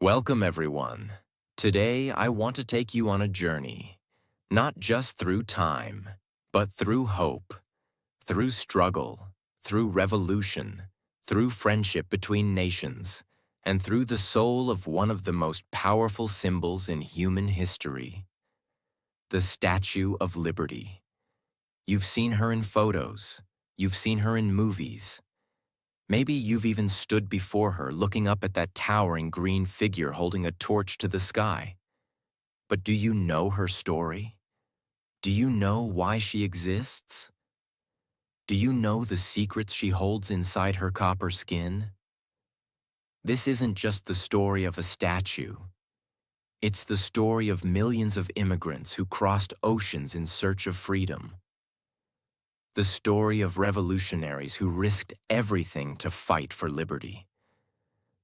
Welcome, everyone. Today, I want to take you on a journey, not just through time, but through hope, through struggle, through revolution, through friendship between nations, and through the soul of one of the most powerful symbols in human history, the Statue of Liberty. You've seen her in photos, you've seen her in movies. Maybe you've even stood before her looking up at that towering green figure holding a torch to the sky. But do you know her story? Do you know why she exists? Do you know the secrets she holds inside her copper skin? This isn't just the story of a statue. It's the story of millions of immigrants who crossed oceans in search of freedom. The story of revolutionaries who risked everything to fight for liberty.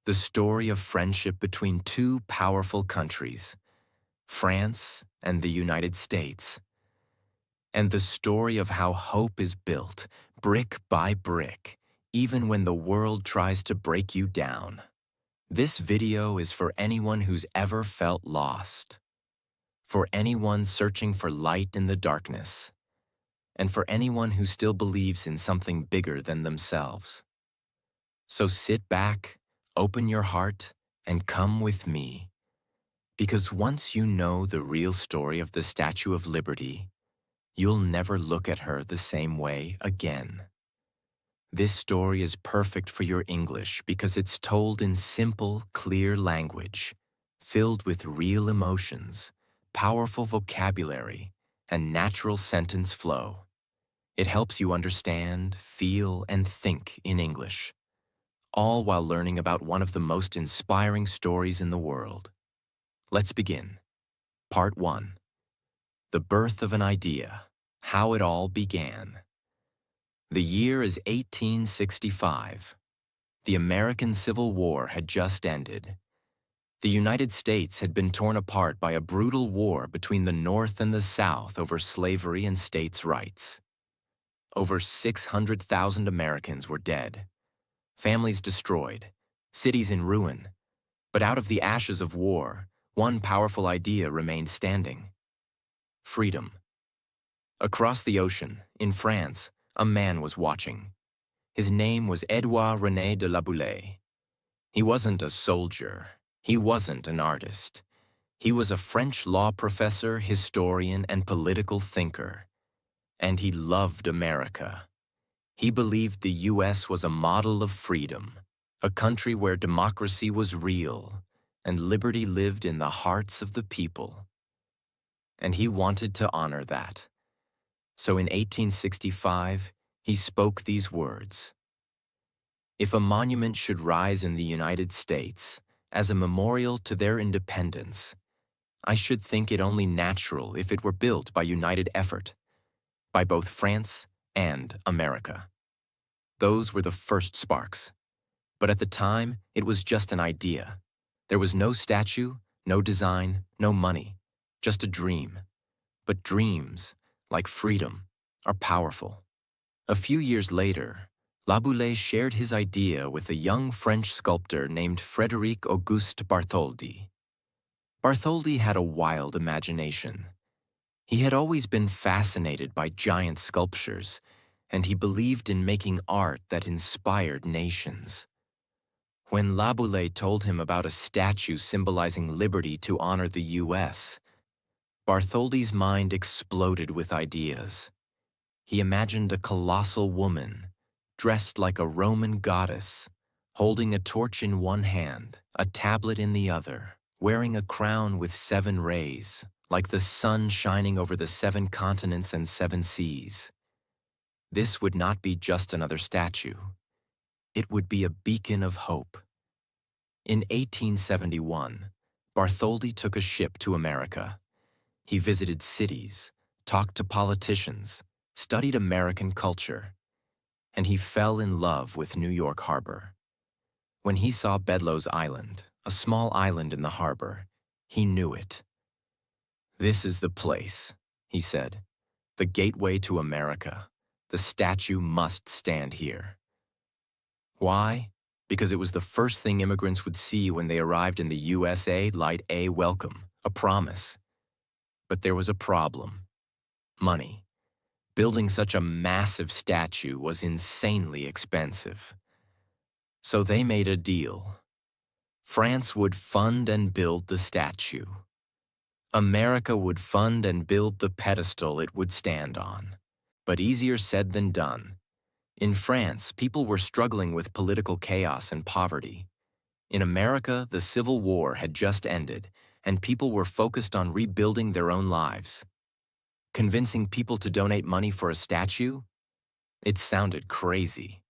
The story of friendship between two powerful countries, France and the United States. And the story of how hope is built, brick by brick, even when the world tries to break you down. This video is for anyone who's ever felt lost, for anyone searching for light in the darkness, and for anyone who still believes in something bigger than themselves. So sit back, open your heart, and come with me. Because once you know the real story of the Statue of Liberty, you'll never look at her the same way again. This story is perfect for your English because it's told in simple, clear language, filled with real emotions, powerful vocabulary, and natural sentence flow. It helps you understand, feel, and think in English, all while learning about one of the most inspiring stories in the world. Let's begin. Part 1. The birth of an idea. How it all began. The year is 1865. The American Civil War had just ended. The United States had been torn apart by a brutal war between the North and the South over slavery and states' rights. Over 600,000 Americans were dead, families destroyed, cities in ruin. But out of the ashes of war, one powerful idea remained standing: freedom. Across the ocean, in France, a man was watching. His name was Édouard René de La Boulaye. He wasn't a soldier. He wasn't an artist. He was a French law professor, historian, and political thinker. And he loved America. He believed the U.S. was a model of freedom, a country where democracy was real and liberty lived in the hearts of the people. And he wanted to honor that. So in 1865, he spoke these words: "If a monument should rise in the United States as a memorial to their independence, I should think it only natural if it were built by united effort, by both France and America." Those were the first sparks. But at the time, it was just an idea. There was no statue, no design, no money, just a dream. But dreams, like freedom, are powerful. A few years later, La Boulaye shared his idea with a young French sculptor named Frédéric Auguste Bartholdi. Bartholdi had a wild imagination. He had always been fascinated by giant sculptures, and he believed in making art that inspired nations. When La Boulaye told him about a statue symbolizing liberty to honor the U.S., Bartholdi's mind exploded with ideas. He imagined a colossal woman, dressed like a Roman goddess, holding a torch in one hand, a tablet in the other, wearing a crown with 7 rays, like the sun shining over the 7 continents and 7 seas. This would not be just another statue. It would be a beacon of hope. In 1871, Bartholdi took a ship to America. He visited cities, talked to politicians, studied American culture, and he fell in love with New York Harbor. When he saw Bedloe's Island, a small island in the harbor, he knew it. "This is the place," he said, "the gateway to America. The statue must stand here." Why? because it was the first thing immigrants would see when they arrived in the USA. Light a welcome, a promise. But there was a problem. Money. Building such a massive statue was insanely expensive. So they made a deal. France would fund and build the statue. America would fund and build the pedestal it would stand on. But easier said than done. In France, people were struggling with political chaos and poverty. In America, the Civil War had just ended, and people were focused on rebuilding their own lives. Convincing people to donate money for a statue? It sounded crazy.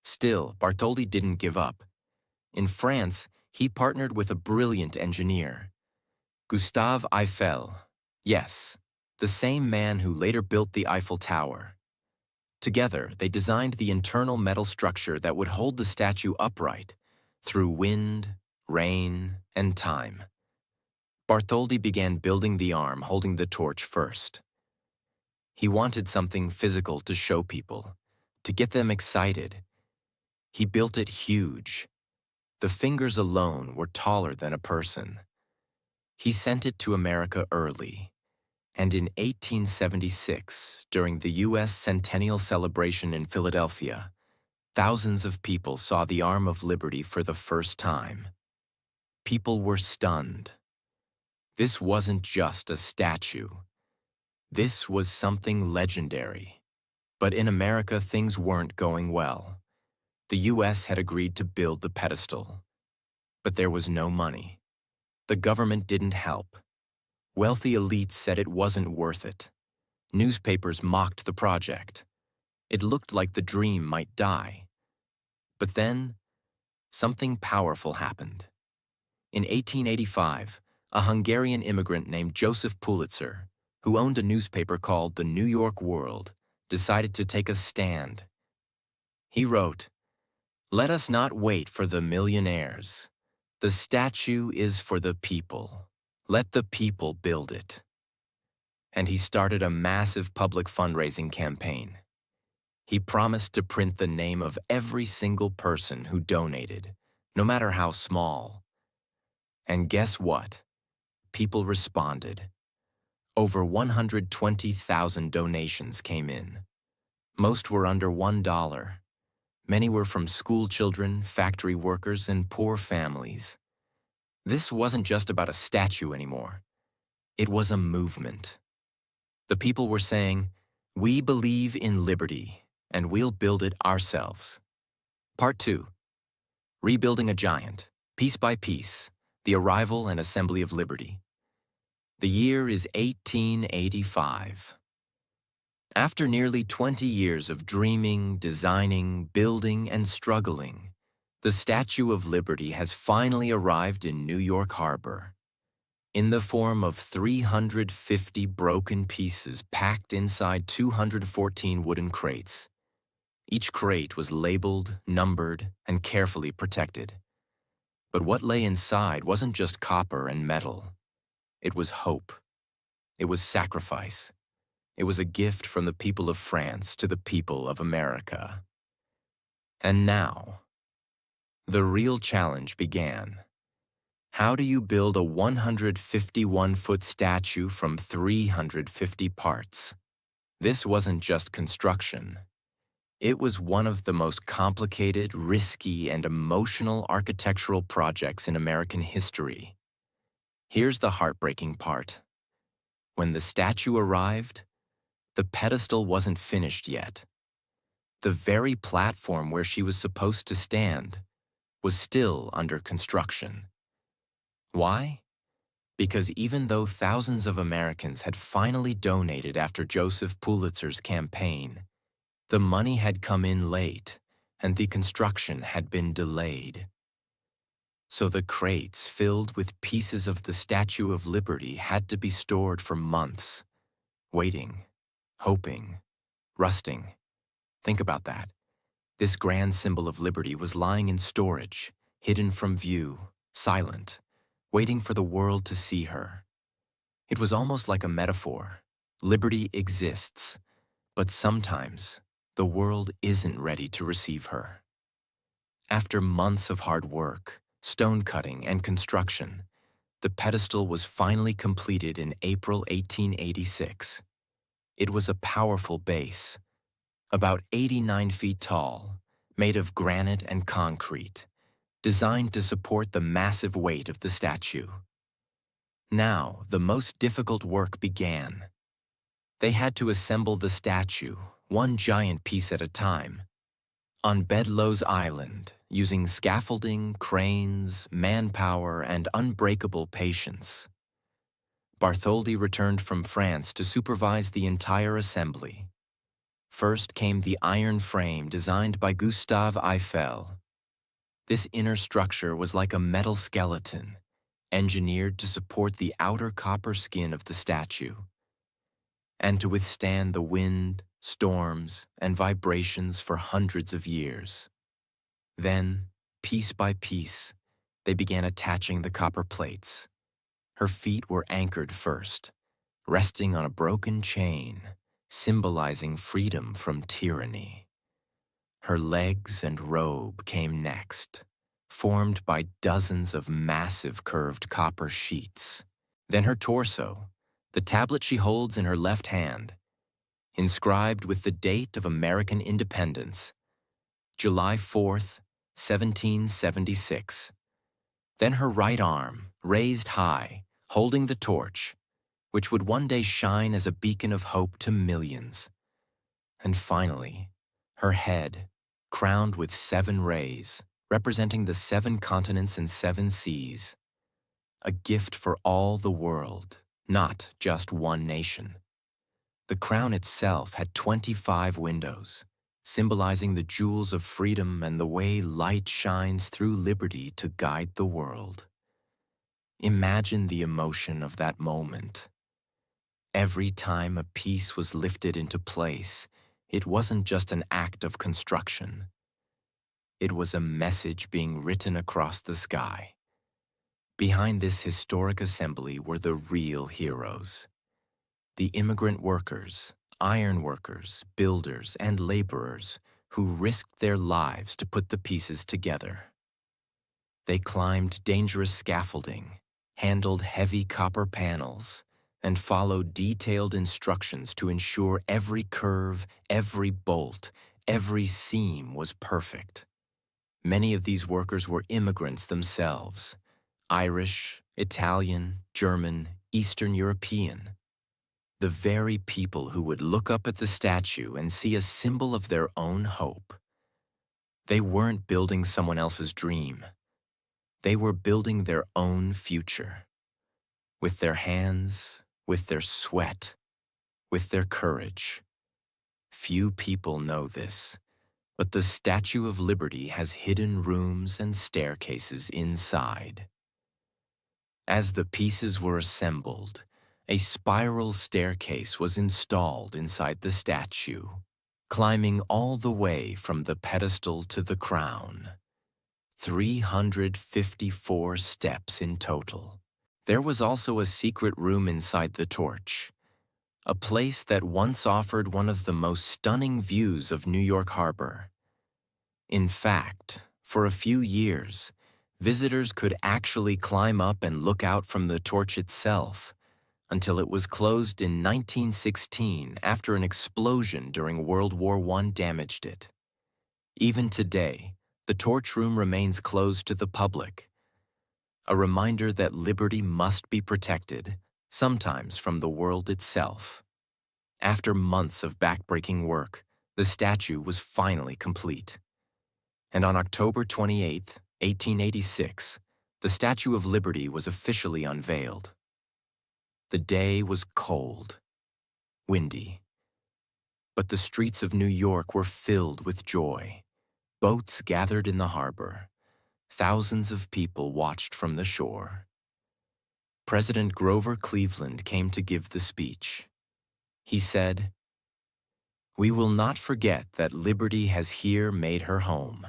Still, Bartholdi didn't give up. In France, he partnered with a brilliant engineer, Gustave Eiffel. Yes, the same man who later built the Eiffel Tower. Together, they designed the internal metal structure that would hold the statue upright through wind, rain, and time. Bartholdi began building the arm holding the torch first. He wanted something physical to show people, to get them excited. He built it huge. The fingers alone were taller than a person. He sent it to America early, and in 1876, during the U.S. Centennial Celebration in Philadelphia, thousands of people saw the Arm of Liberty for the first time. People were stunned. This wasn't just a statue. This was something legendary. But in America, things weren't going well. The U.S. had agreed to build the pedestal. But there was no money. The government didn't help. Wealthy elites said it wasn't worth it. Newspapers mocked the project. It looked like the dream might die. But then, something powerful happened. In 1885, a Hungarian immigrant named Joseph Pulitzer, who owned a newspaper called the New York World, decided to take a stand. He wrote, "Let us not wait for the millionaires. The statue is for the people. Let the people build it." And he started a massive public fundraising campaign. He promised to print the name of every single person who donated, no matter how small. And guess what? People responded. Over 120,000 donations came in. Most were under $1. Many were from school children, factory workers, and poor families. This wasn't just about a statue anymore. It was a movement. The people were saying, "We believe in liberty, and we'll build it ourselves." Part 2. Rebuilding a Giant, Piece by Piece, the Arrival and Assembly of Liberty. The year is 1885. After nearly 20 years of dreaming, designing, building, and struggling, the Statue of Liberty has finally arrived in New York Harbor. In the form of 350 broken pieces packed inside 214 wooden crates. Each crate was labeled, numbered, and carefully protected. But what lay inside wasn't just copper and metal. It was hope. It was sacrifice. It was a gift from the people of France to the people of America. And now, the real challenge began. How do you build a 151-foot statue from 350 parts? This wasn't just construction. It was one of the most complicated, risky, and emotional architectural projects in American history. Here's the heartbreaking part. When the statue arrived, the pedestal wasn't finished yet. The very platform where she was supposed to stand was still under construction. Why? Because even though thousands of Americans had finally donated after Joseph Pulitzer's campaign, the money had come in late and the construction had been delayed. So the crates filled with pieces of the Statue of Liberty had to be stored for months, waiting, hoping, rusting. Think about that. This grand symbol of liberty was lying in storage, hidden from view, silent, waiting for the world to see her. It was almost like a metaphor. Liberty exists, but sometimes the world isn't ready to receive her. After months of hard work, stone cutting, and construction, the pedestal was finally completed in April 1886. It was a powerful base, about 89 feet tall, made of granite and concrete, designed to support the massive weight of the statue. Now, the most difficult work began. They had to assemble the statue, one giant piece at a time, on Bedloe's Island, using scaffolding, cranes, manpower, and unbreakable patience. Bartholdi returned from France to supervise the entire assembly. First came the iron frame designed by Gustave Eiffel. This inner structure was like a metal skeleton, engineered to support the outer copper skin of the statue, and to withstand the wind, storms, and vibrations for hundreds of years. Then, piece by piece, they began attaching the copper plates. Her feet were anchored first, resting on a broken chain, symbolizing freedom from tyranny. Her legs and robe came next, formed by dozens of massive curved copper sheets. Then her torso, the tablet she holds in her left hand, inscribed with the date of American independence, July 4th, 1776. Then her right arm, raised high, holding the torch, which would one day shine as a beacon of hope to millions. And finally, her head, crowned with 7 rays, representing the 7 continents and 7 seas, a gift for all the world, not just one nation. The crown itself had 25 windows, symbolizing the jewels of freedom and the way light shines through liberty to guide the world. Imagine the emotion of that moment. Every time a piece was lifted into place, it wasn't just an act of construction. It was a message being written across the sky. Behind this historic assembly were the real heroes. The immigrant workers, iron workers, builders, and laborers who risked their lives to put the pieces together. They climbed dangerous scaffolding, handled heavy copper panels, and followed detailed instructions to ensure every curve, every bolt, every seam was perfect. Many of these workers were immigrants themselves, Irish, Italian, German, Eastern European. The very people who would look up at the statue and see a symbol of their own hope. They weren't building someone else's dream. They were building their own future. With their hands, with their sweat, with their courage. Few people know this, but the Statue of Liberty has hidden rooms and staircases inside. As the pieces were assembled, a spiral staircase was installed inside the statue, climbing all the way from the pedestal to the crown. 354 steps in total. There was also a secret room inside the torch, a place that once offered one of the most stunning views of New York Harbor. In fact, for a few years, visitors could actually climb up and look out from the torch itself, until it was closed in 1916 after an explosion during World War I damaged it. Even today, the torch room remains closed to the public, a reminder that liberty must be protected, sometimes from the world itself. After months of backbreaking work, the statue was finally complete. And on October 28, 1886, the Statue of Liberty was officially unveiled. The day was cold, windy, but the streets of New York were filled with joy. Boats gathered in the harbor. Thousands of people watched from the shore. President Grover Cleveland came to give the speech. He said, "We will not forget that liberty has here made her home."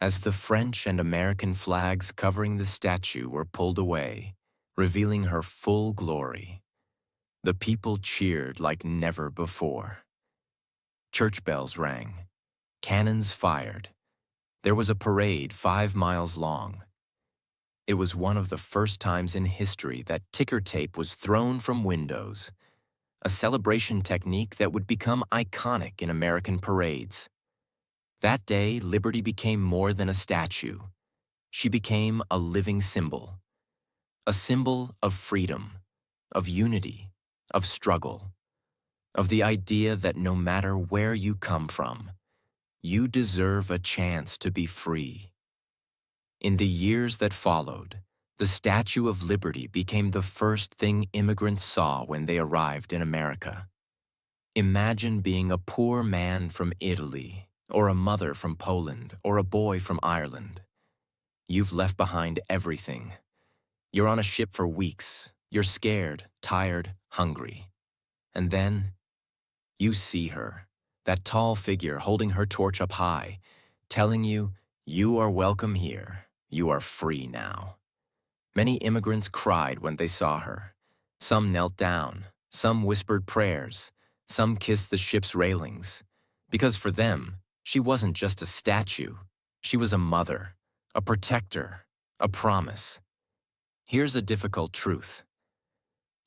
As the French and American flags covering the statue were pulled away, revealing her full glory, the people cheered like never before. Church bells rang, cannons fired. There was a parade 5 miles long. It was one of the first times in history that ticker tape was thrown from windows, a celebration technique that would become iconic in American parades. That day, Liberty became more than a statue. She became a living symbol. A symbol of freedom, of unity, of struggle, of the idea that no matter where you come from, you deserve a chance to be free. In the years that followed, the Statue of Liberty became the first thing immigrants saw when they arrived in America. Imagine being a poor man from Italy, or a mother from Poland, or a boy from Ireland. You've left behind everything. You're on a ship for weeks. You're scared, tired, hungry. And then you see her, that tall figure holding her torch up high, telling you, you are welcome here. You are free now. Many immigrants cried when they saw her. Some knelt down, some whispered prayers, some kissed the ship's railings. Because for them, she wasn't just a statue. She was a mother, a protector, a promise. Here's a difficult truth.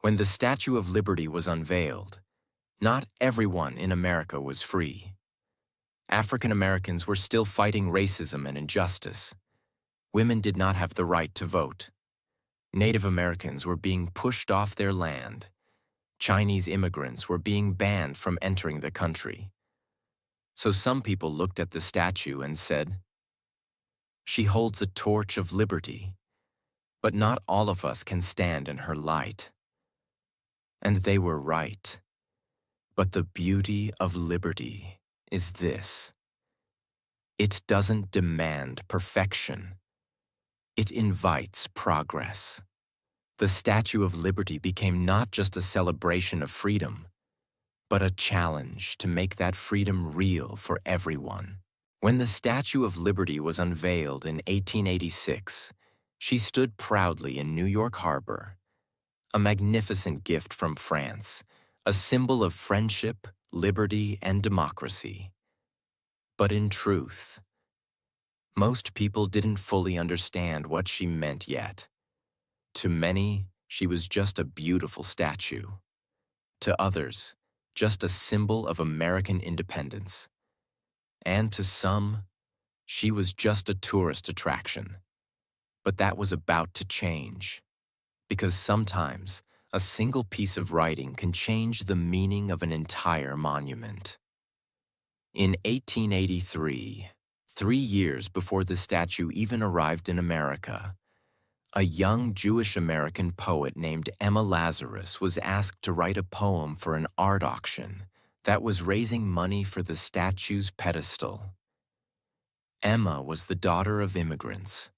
When the Statue of Liberty was unveiled, not everyone in America was free. African Americans were still fighting racism and injustice. Women did not have the right to vote. Native Americans were being pushed off their land. Chinese immigrants were being banned from entering the country. So some people looked at the statue and said, "She holds a torch of liberty, but not all of us can stand in her light." And they were right. But the beauty of liberty is this: it doesn't demand perfection. It invites progress. The Statue of Liberty became not just a celebration of freedom, but a challenge to make that freedom real for everyone. When the Statue of Liberty was unveiled in 1886, she stood proudly in New York Harbor, a magnificent gift from France, a symbol of friendship, liberty, and democracy. But in truth, most people didn't fully understand what she meant yet. To many, she was just a beautiful statue. To others, just a symbol of American independence. And to some, she was just a tourist attraction. But that was about to change. Because sometimes, a single piece of writing can change the meaning of an entire monument. In 1883, 3 years before the statue even arrived in America, a young Jewish-American poet named Emma Lazarus was asked to write a poem for an art auction that was raising money for the statue's pedestal. Emma was the daughter of immigrants.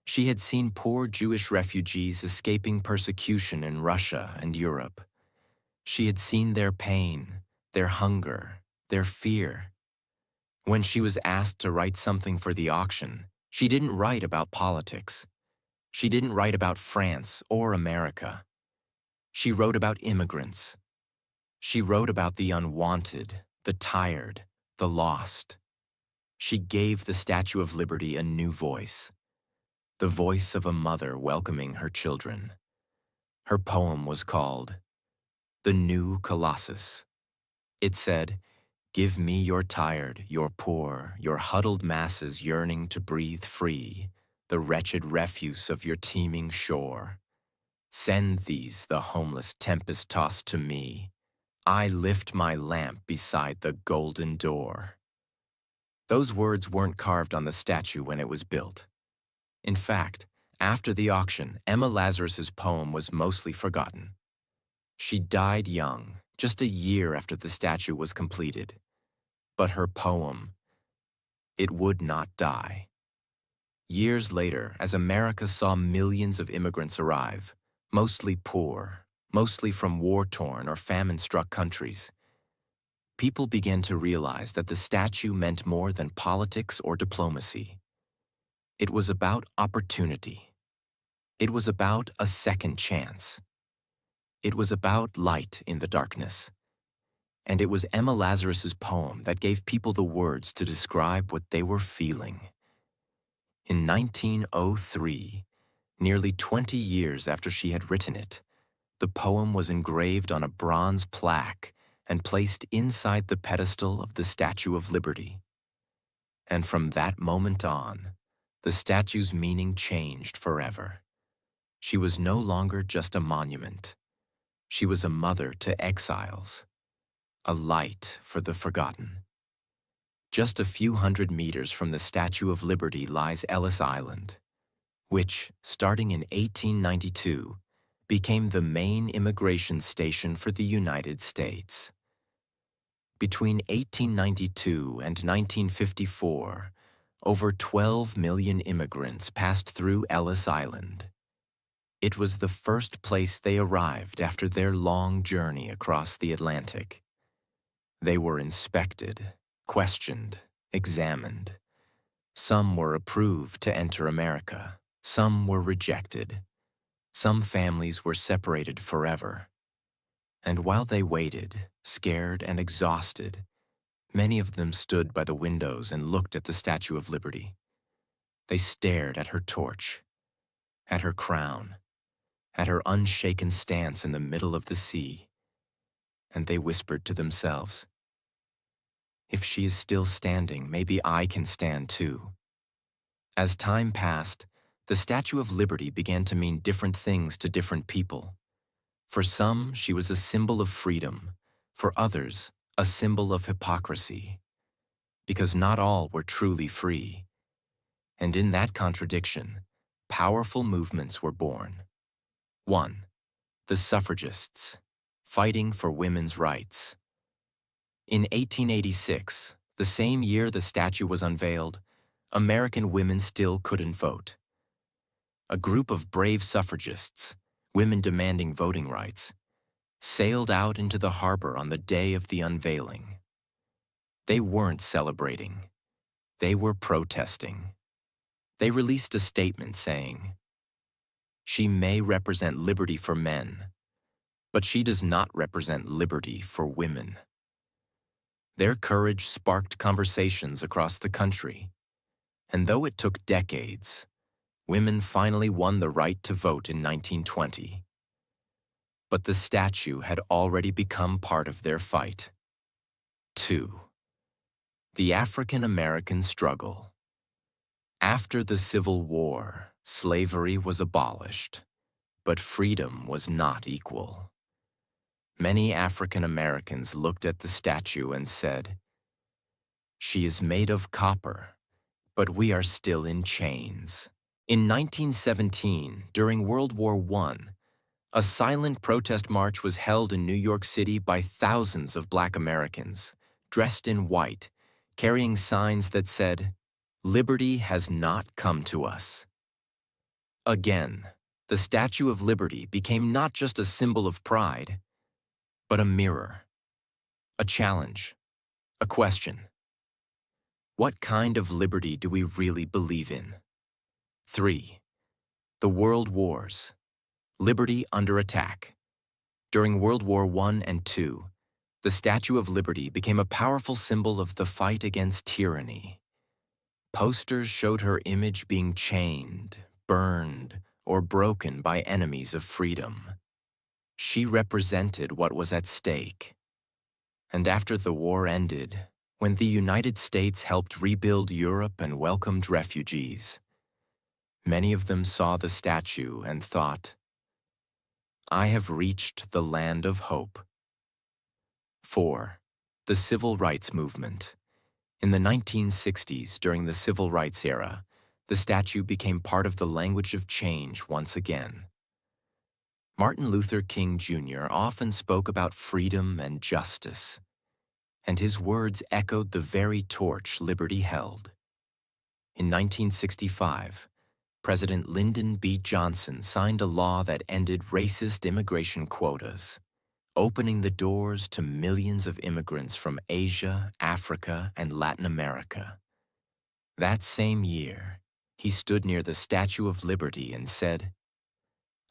She had seen poor Jewish refugees escaping persecution in Russia and Europe. She had seen their pain, their hunger, their fear. When she was asked to write something for the auction, she didn't write about politics. She didn't write about France or America. She wrote about immigrants. She wrote about the unwanted, the tired, the lost. She gave the Statue of Liberty a new voice, the voice of a mother welcoming her children. Her poem was called The New Colossus. It said, "Give me your tired, your poor, your huddled masses yearning to breathe free, the wretched refuse of your teeming shore. Send these, the homeless tempest-tossed, to me. I lift my lamp beside the golden door." Those words weren't carved on the statue when it was built. In fact, after the auction, Emma Lazarus's poem was mostly forgotten. She died young, just a year after the statue was completed. But her poem, it would not die. Years later, as America saw millions of immigrants arrive, mostly poor, mostly from war-torn or famine-struck countries, people began to realize that the statue meant more than politics or diplomacy. It was about opportunity. It was about a second chance. It was about light in the darkness. And it was Emma Lazarus's poem that gave people the words to describe what they were feeling. In 1903, nearly 20 years after she had written it, the poem was engraved on a bronze plaque and placed inside the pedestal of the Statue of Liberty. And from that moment on, the statue's meaning changed forever. She was no longer just a monument. She was a mother to exiles, a light for the forgotten. Just a few hundred meters from the Statue of Liberty lies Ellis Island, which, starting in 1892, became the main immigration station for the United States. Between 1892 and 1954, over 12 million immigrants passed through Ellis Island. It was the first place they arrived after their long journey across the Atlantic. They were inspected, questioned, examined. Some were approved to enter America. Some were rejected. Some families were separated forever. And while they waited, scared and exhausted, many of them stood by the windows and looked at the Statue of Liberty. They stared at her torch, at her crown, at her unshaken stance in the middle of the sea, and they whispered to themselves, "If she is still standing, maybe I can stand too." As time passed, the Statue of Liberty began to mean different things to different people. For some, she was a symbol of freedom. For others, a symbol of hypocrisy. Because not all were truly free. And in that contradiction, powerful movements were born. 1. The suffragists, fighting for women's rights. In 1886, the same year the statue was unveiled, American women still couldn't vote. A group of brave suffragists, women demanding voting rights, sailed out into the harbor on the day of the unveiling. They weren't celebrating. They were protesting. They released a statement saying, "She may represent liberty for men, but she does not represent liberty for women." Their courage sparked conversations across the country, and though it took decades, women finally won the right to vote in 1920. But the statue had already become part of their fight. 2. The African American struggle. After the Civil War, slavery was abolished, but freedom was not equal. Many African Americans looked at the statue and said, "She is made of copper, but we are still in chains." In 1917, during World War I, a silent protest march was held in New York City by thousands of Black Americans, dressed in white, carrying signs that said, "Liberty has not come to us." Again, the Statue of Liberty became not just a symbol of pride, but a mirror, a challenge, a question. What kind of liberty do we really believe in? 3. The World Wars. Liberty under attack. During World War I and II, the Statue of Liberty became a powerful symbol of the fight against tyranny. Posters showed her image being chained, burned, or broken by enemies of freedom. She represented what was at stake. And after the war ended, when the United States helped rebuild Europe and welcomed refugees, many of them saw the statue and thought, "I have reached the land of hope." 4. The Civil Rights Movement. In the 1960s, during the Civil Rights era, the statue became part of the language of change once again. Martin Luther King Jr. often spoke about freedom and justice, and his words echoed the very torch liberty held. In 1965, President Lyndon B. Johnson signed a law that ended racist immigration quotas, opening the doors to millions of immigrants from Asia, Africa, and Latin America. That same year, he stood near the Statue of Liberty and said,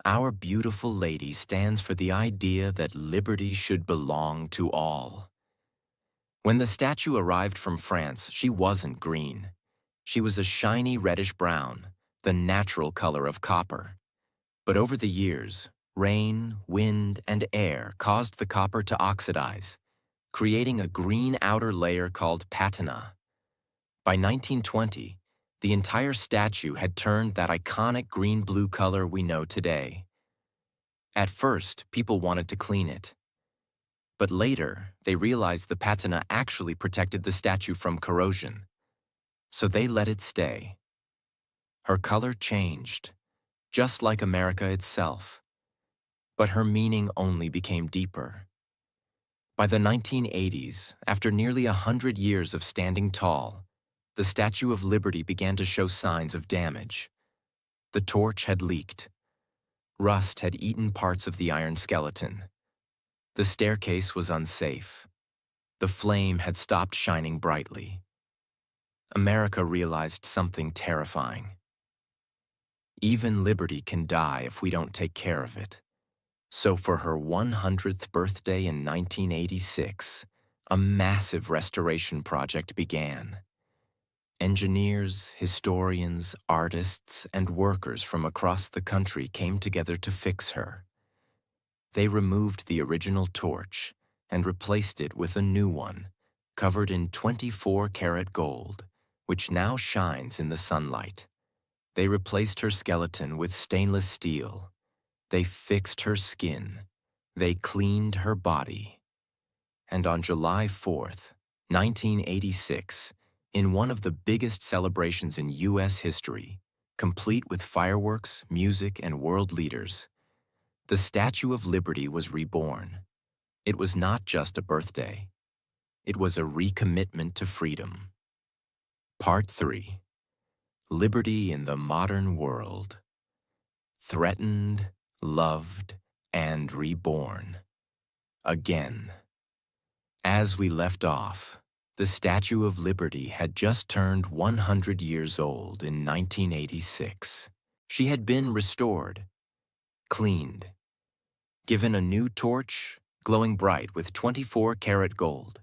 "Our beautiful lady stands for the idea that liberty should belong to all." When the statue arrived from France, she wasn't green. She was a shiny reddish-brown, the natural color of copper. But over the years, rain, wind, and air caused the copper to oxidize, creating a green outer layer called patina. By 1920, the entire statue had turned that iconic green-blue color we know today. At first, people wanted to clean it. But later, they realized the patina actually protected the statue from corrosion. So they let it stay. Her color changed, just like America itself. But her meaning only became deeper. By the 1980s, after nearly 100 years of standing tall, the Statue of Liberty began to show signs of damage. The torch had leaked. Rust had eaten parts of the iron skeleton. The staircase was unsafe. The flame had stopped shining brightly. America realized something terrifying. Even liberty can die if we don't take care of it. So for her 100th birthday in 1986, a massive restoration project began. Engineers, historians, artists, and workers from across the country came together to fix her. They removed the original torch and replaced it with a new one, covered in 24-karat gold, which now shines in the sunlight. They replaced her skeleton with stainless steel. They fixed her skin. They cleaned her body. And on July 4th, 1986, in one of the biggest celebrations in U.S. history, complete with fireworks, music, and world leaders, the Statue of Liberty was reborn. It was not just a birthday. It was a recommitment to freedom. Part 3. Liberty in the Modern World. Threatened, loved, and reborn. Again. As we left off, the Statue of Liberty had just turned 100 years old in 1986. She had been restored, cleaned, given a new torch, glowing bright with 24-karat gold.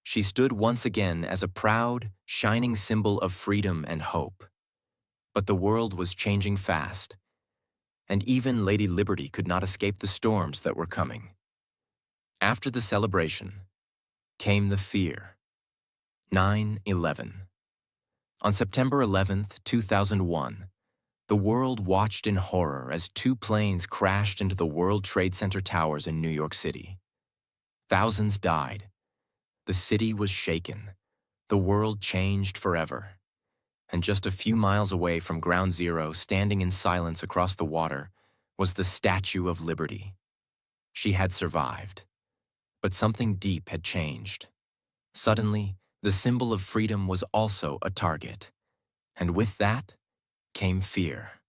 She stood once again as a proud, shining symbol of freedom and hope. But the world was changing fast, and even Lady Liberty could not escape the storms that were coming. After the celebration came the fear. 9/11. On September 11th, 2001, the world watched in horror as 2 planes crashed into the World Trade Center towers in New York City. Thousands died. The city was shaken. The world changed forever. And just a few miles away from Ground Zero, standing in silence across the water, was the Statue of Liberty. She had survived. But something deep had changed. Suddenly, the symbol of freedom was also a target. And with that came fear.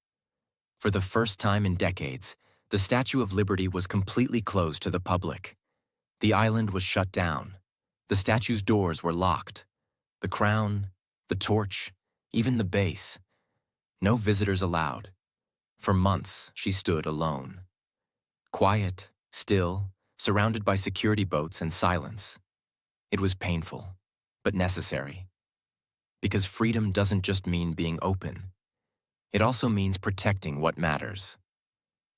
For the first time in decades, the Statue of Liberty was completely closed to the public. The island was shut down. The statue's doors were locked. The crown, the torch, even the base. No visitors allowed. For months, she stood alone. Quiet, still, surrounded by security boats and silence. It was painful, but necessary. Because freedom doesn't just mean being open. It also means protecting what matters.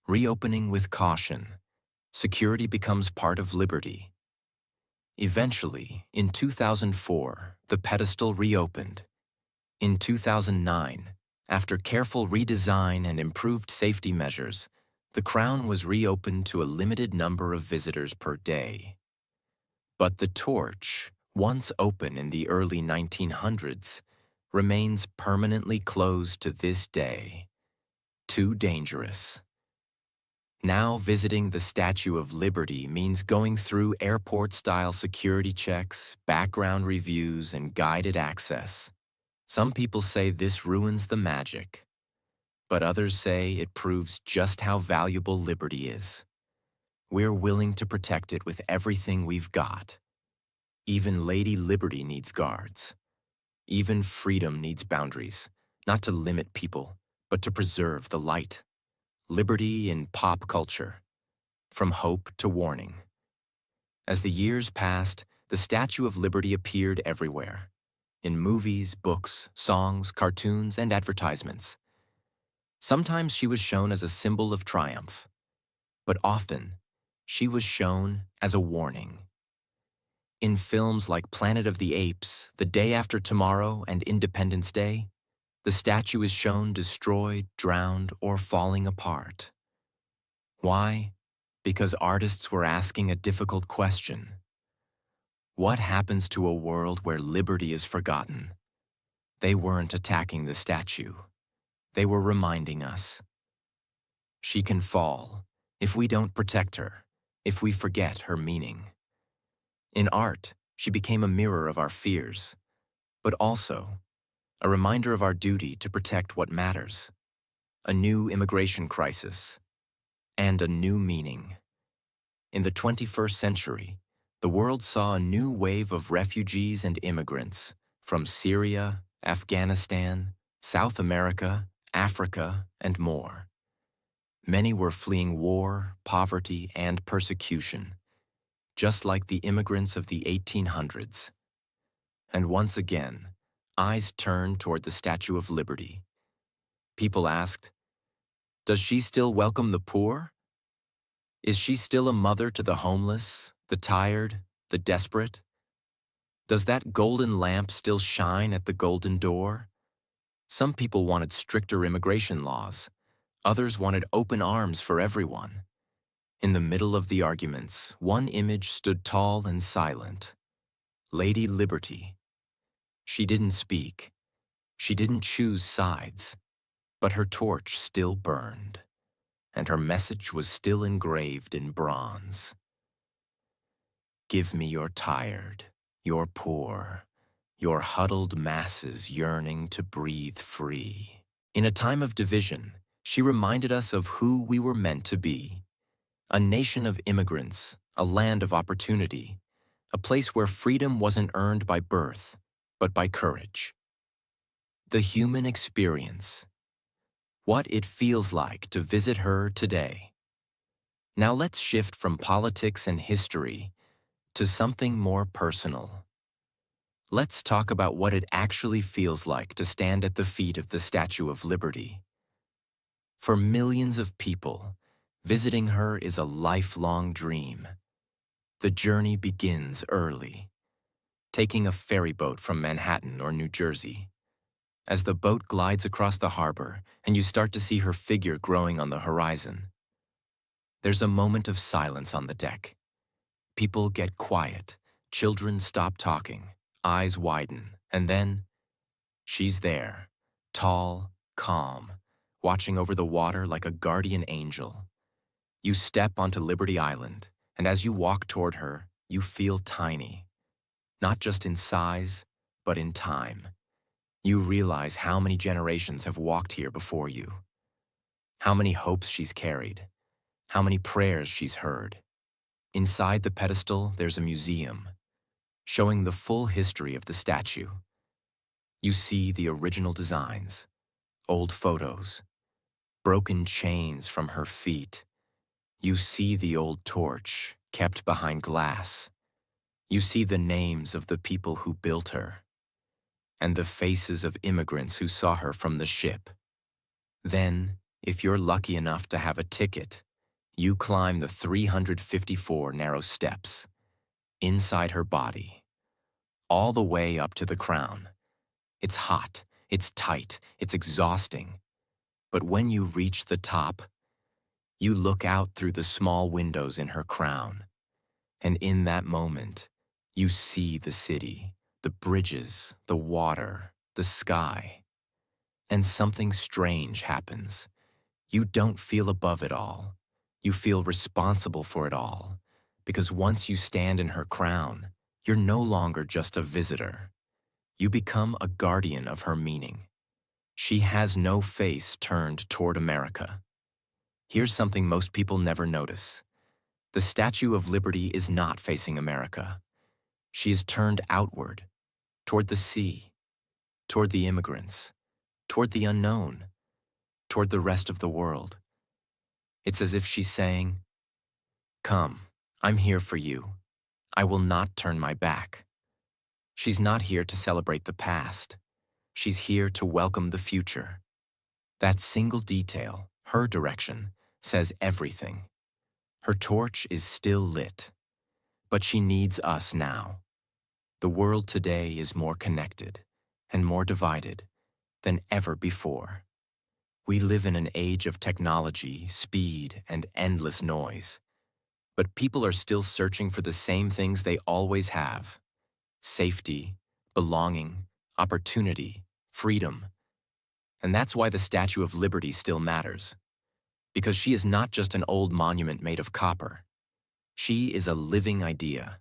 Reopening with caution, security becomes part of liberty. Eventually, in 2004, the pedestal reopened. In 2009, after careful redesign and improved safety measures, the crown was reopened to a limited number of visitors per day. But the torch, once open in the early 1900s, remains permanently closed to this day. Too dangerous. Now visiting the Statue of Liberty means going through airport-style security checks, background reviews, and guided access. Some people say this ruins the magic, but others say it proves just how valuable liberty is. We're willing to protect it with everything we've got. Even Lady Liberty needs guards. Even freedom needs boundaries, not to limit people, but to preserve the light. Liberty in pop culture, from hope to warning. As the years passed, the Statue of Liberty appeared everywhere. in movies, books, songs, cartoons, and advertisements. Sometimes she was shown as a symbol of triumph, but often she was shown as a warning. In films like Planet of the Apes, The Day After Tomorrow, and Independence Day, the statue is shown destroyed, drowned, or falling apart. Why? Because artists were asking a difficult question. What happens to a world where liberty is forgotten? They weren't attacking the statue. They were reminding us. She can fall if we don't protect her, if we forget her meaning. In art, she became a mirror of our fears, but also a reminder of our duty to protect what matters. A new immigration crisis and a new meaning. In the 21st century, the world saw a new wave of refugees and immigrants from Syria, Afghanistan, South America, Africa, and more. Many were fleeing war, poverty, and persecution, just like the immigrants of the 1800s. And once again, eyes turned toward the Statue of Liberty. People asked, does she still welcome the poor? Is she still a mother to the homeless, the tired, the desperate? Does that golden lamp still shine at the golden door? Some people wanted stricter immigration laws. Others wanted open arms for everyone. In the middle of the arguments, one image stood tall and silent. Lady Liberty. She didn't speak. She didn't choose sides. But her torch still burned, and her message was still engraved in bronze. Give me your tired, your poor, your huddled masses yearning to breathe free. In a time of division, she reminded us of who we were meant to be. A nation of immigrants, a land of opportunity, a place where freedom wasn't earned by birth, but by courage. The human experience. What it feels like to visit her today. Now let's shift from politics and history to something more personal. Let's talk about what it actually feels like to stand at the feet of the Statue of Liberty. For millions of people, visiting her is a lifelong dream. The journey begins early, taking a ferry boat from Manhattan or New Jersey. As the boat glides across the harbor and you start to see her figure growing on the horizon, there's a moment of silence on the deck. People get quiet, children stop talking, eyes widen, and then she's there, tall, calm, watching over the water like a guardian angel. You step onto Liberty Island, and as you walk toward her, you feel tiny, not just in size, but in time. You realize how many generations have walked here before you, how many hopes she's carried, how many prayers she's heard. Inside the pedestal, there's a museum, showing the full history of the statue. You see the original designs, old photos, broken chains from her feet. You see the old torch kept behind glass. You see the names of the people who built her, and the faces of immigrants who saw her from the ship. Then, if you're lucky enough to have a ticket, you climb the 354 narrow steps, inside her body, all the way up to the crown. It's hot, it's tight, it's exhausting. But when you reach the top, you look out through the small windows in her crown, and in that moment, you see the city, the bridges, the water, the sky. And something strange happens. You don't feel above it all. You feel responsible for it all, because once you stand in her crown, you're no longer just a visitor. You become a guardian of her meaning. She has no face turned toward America. Here's something most people never notice. The Statue of Liberty is not facing America. She is turned outward, toward the sea, toward the immigrants, toward the unknown, toward the rest of the world. It's as if she's saying, "Come, I'm here for you. I will not turn my back." She's not here to celebrate the past. She's here to welcome the future. That single detail, her direction, says everything. Her torch is still lit, but she needs us now. The world today is more connected and more divided than ever before. We live in an age of technology, speed, and endless noise. But people are still searching for the same things they always have: safety, belonging, opportunity, freedom. And that's why the Statue of Liberty still matters. Because she is not just an old monument made of copper. She is a living idea.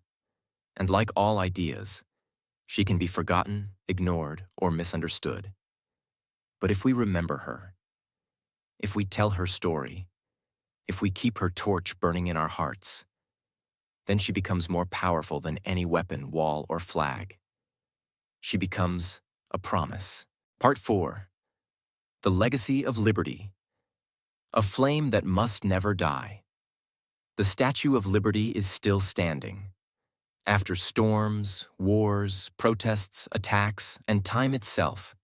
And like all ideas, she can be forgotten, ignored, or misunderstood. But if we remember her, if we tell her story, if we keep her torch burning in our hearts, then she becomes more powerful than any weapon, wall, or flag. She becomes a promise. Part 4. The Legacy of Liberty. A flame that must never die. The Statue of Liberty is still standing. After storms, wars, protests, attacks, and time itself,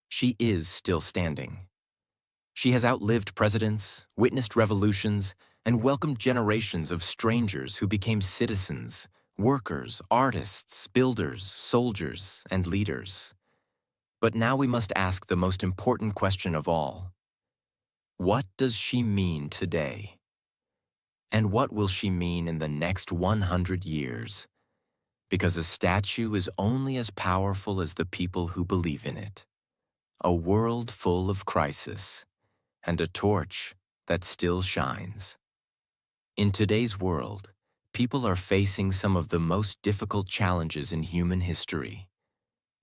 she is still standing. She has outlived presidents, witnessed revolutions, and welcomed generations of strangers who became citizens, workers, artists, builders, soldiers, and leaders. But now we must ask the most important question of all. What does she mean today? And what will she mean in the next 100 years? Because a statue is only as powerful as the people who believe in it. A world full of crisis, and a torch that still shines. In today's world, people are facing some of the most difficult challenges in human history.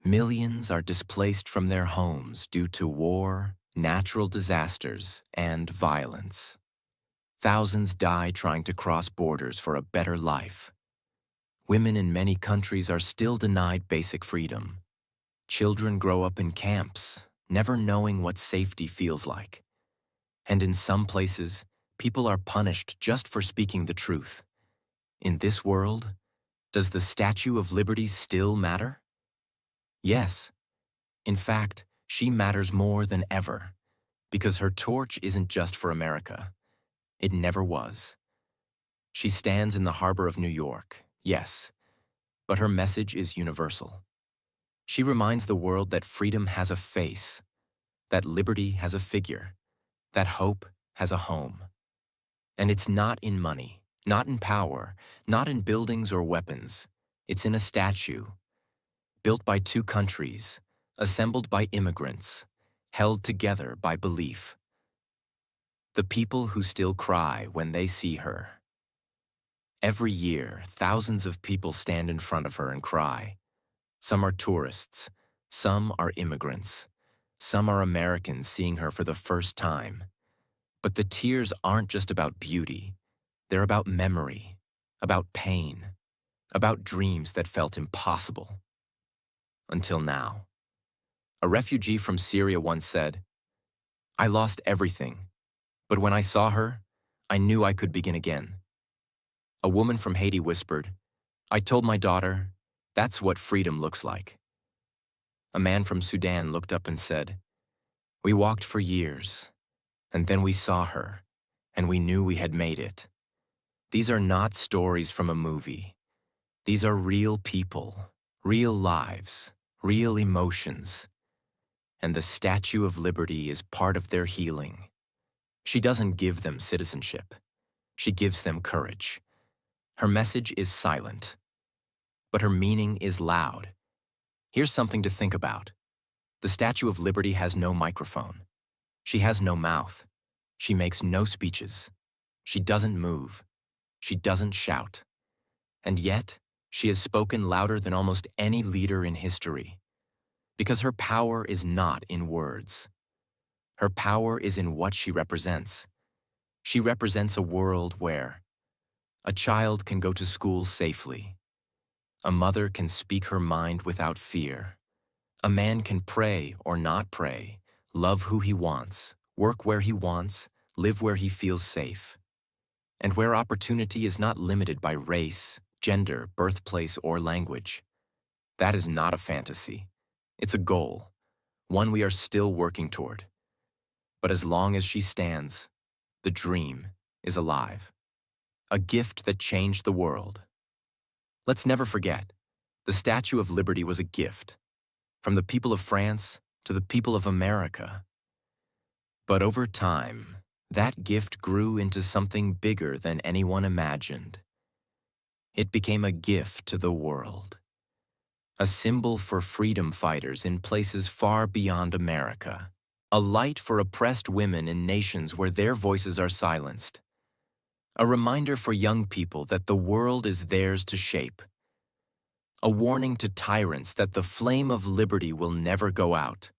Millions are displaced from their homes due to war, natural disasters, and violence. Thousands die trying to cross borders for a better life. Women in many countries are still denied basic freedom. Children grow up in camps, never knowing what safety feels like. And in some places, people are punished just for speaking the truth. In this world, does the Statue of Liberty still matter? Yes. In fact, she matters more than ever, because her torch isn't just for America. It never was. She stands in the harbor of New York, yes, but her message is universal. She reminds the world that freedom has a face, that liberty has a figure, that hope has a home. And it's not in money, not in power, not in buildings or weapons. It's in a statue, built by two countries, assembled by immigrants, held together by belief. The people who still cry when they see her. Every year, thousands of people stand in front of her and cry. Some are tourists, some are immigrants, some are Americans seeing her for the first time. But the tears aren't just about beauty. They're about memory, about pain, about dreams that felt impossible. Until now. A refugee from Syria once said, "I lost everything, but when I saw her, I knew I could begin again." A woman from Haiti whispered, "I told my daughter, that's what freedom looks like." A man from Sudan looked up and said, "We walked for years, and then we saw her, and we knew we had made it." These are not stories from a movie. These are real people, real lives, real emotions. And the Statue of Liberty is part of their healing. She doesn't give them citizenship. She gives them courage. Her message is silent, but her meaning is loud. Here's something to think about. The Statue of Liberty has no microphone. She has no mouth. She makes no speeches. She doesn't move. She doesn't shout. And yet, she has spoken louder than almost any leader in history. Because her power is not in words. Her power is in what she represents. She represents a world where a child can go to school safely. A mother can speak her mind without fear. A man can pray or not pray, love who he wants, work where he wants, live where he feels safe. And where opportunity is not limited by race, gender, birthplace, or language. That is not a fantasy. It's a goal, one we are still working toward. But as long as she stands, the dream is alive. A gift that changed the world. Let's never forget, the Statue of Liberty was a gift, from the people of France to the people of America. But over time, that gift grew into something bigger than anyone imagined. It became a gift to the world, a symbol for freedom fighters in places far beyond America, a light for oppressed women in nations where their voices are silenced, a reminder for young people that the world is theirs to shape, a warning to tyrants that the flame of liberty will never go out,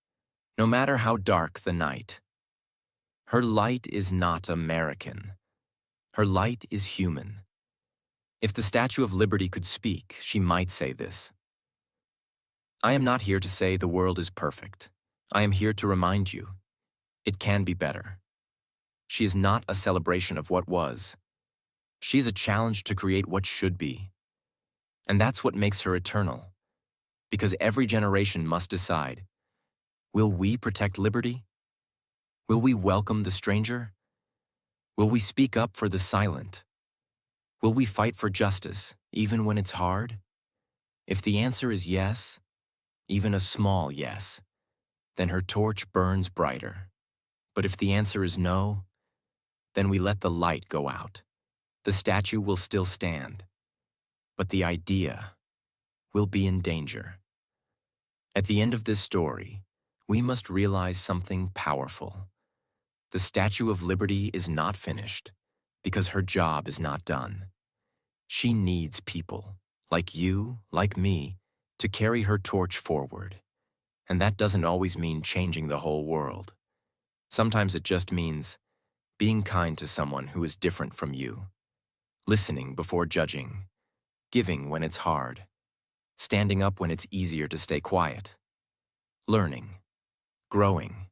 no matter how dark the night. Her light is not American. Her light is human. If the Statue of Liberty could speak, she might say this. I am not here to say the world is perfect. I am here to remind you, it can be better. She is not a celebration of what was. She is a challenge to create what should be. And that's what makes her eternal. Because every generation must decide, will we protect liberty? Will we welcome the stranger? Will we speak up for the silent? Will we fight for justice, even when it's hard? If the answer is yes, even a small yes, then her torch burns brighter. But if the answer is no, then we let the light go out. The statue will still stand, but the idea will be in danger. At the end of this story, we must realize something powerful. The Statue of Liberty is not finished because her job is not done. She needs people, like you, like me, to carry her torch forward. And that doesn't always mean changing the whole world. Sometimes it just means being kind to someone who is different from you, listening before judging, giving when it's hard, standing up when it's easier to stay quiet, learning, growing,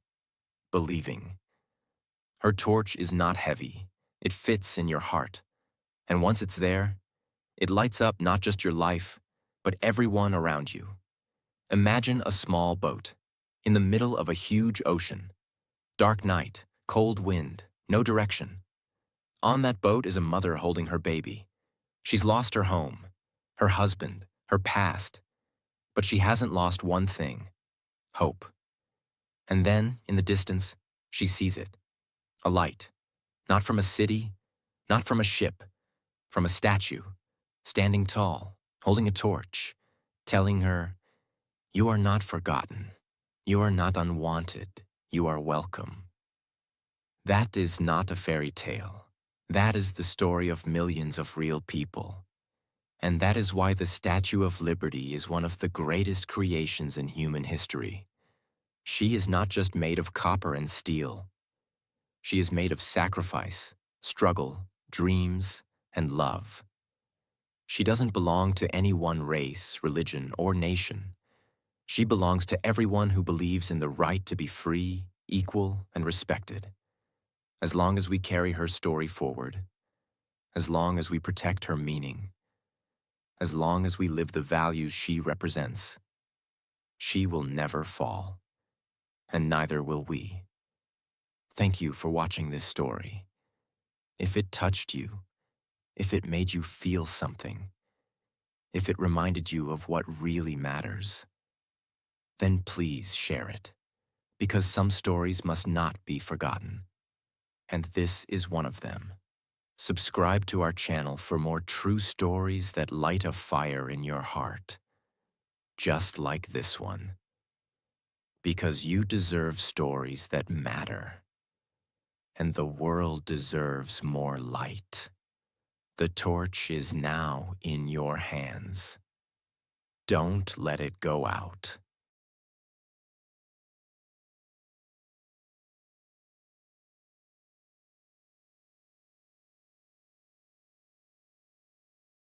believing. Her torch is not heavy. It fits in your heart. And once it's there, it lights up not just your life, but everyone around you. Imagine a small boat in the middle of a huge ocean. Dark night, cold wind, no direction. On that boat is a mother holding her baby. She's lost her home, her husband, her past, but she hasn't lost one thing: hope. And then, in the distance, she sees it. A light, not from a city, not from a ship, from a statue, standing tall, holding a torch, telling her, you are not forgotten, you are not unwanted, you are welcome. That is not a fairy tale. That is the story of millions of real people. And that is why the Statue of Liberty is one of the greatest creations in human history. She is not just made of copper and steel. She is made of sacrifice, struggle, dreams, and love. She doesn't belong to any one race, religion, or nation. She belongs to everyone who believes in the right to be free, equal, and respected. As long as we carry her story forward, as long as we protect her meaning, as long as we live the values she represents, she will never fall, and neither will we. Thank you for watching this story. If it touched you, if it made you feel something, if it reminded you of what really matters, then please share it, because some stories must not be forgotten. And this is one of them. Subscribe to our channel for more true stories that light a fire in your heart, just like this one. Because you deserve stories that matter, and the world deserves more light. The torch is now in your hands. Don't let it go out.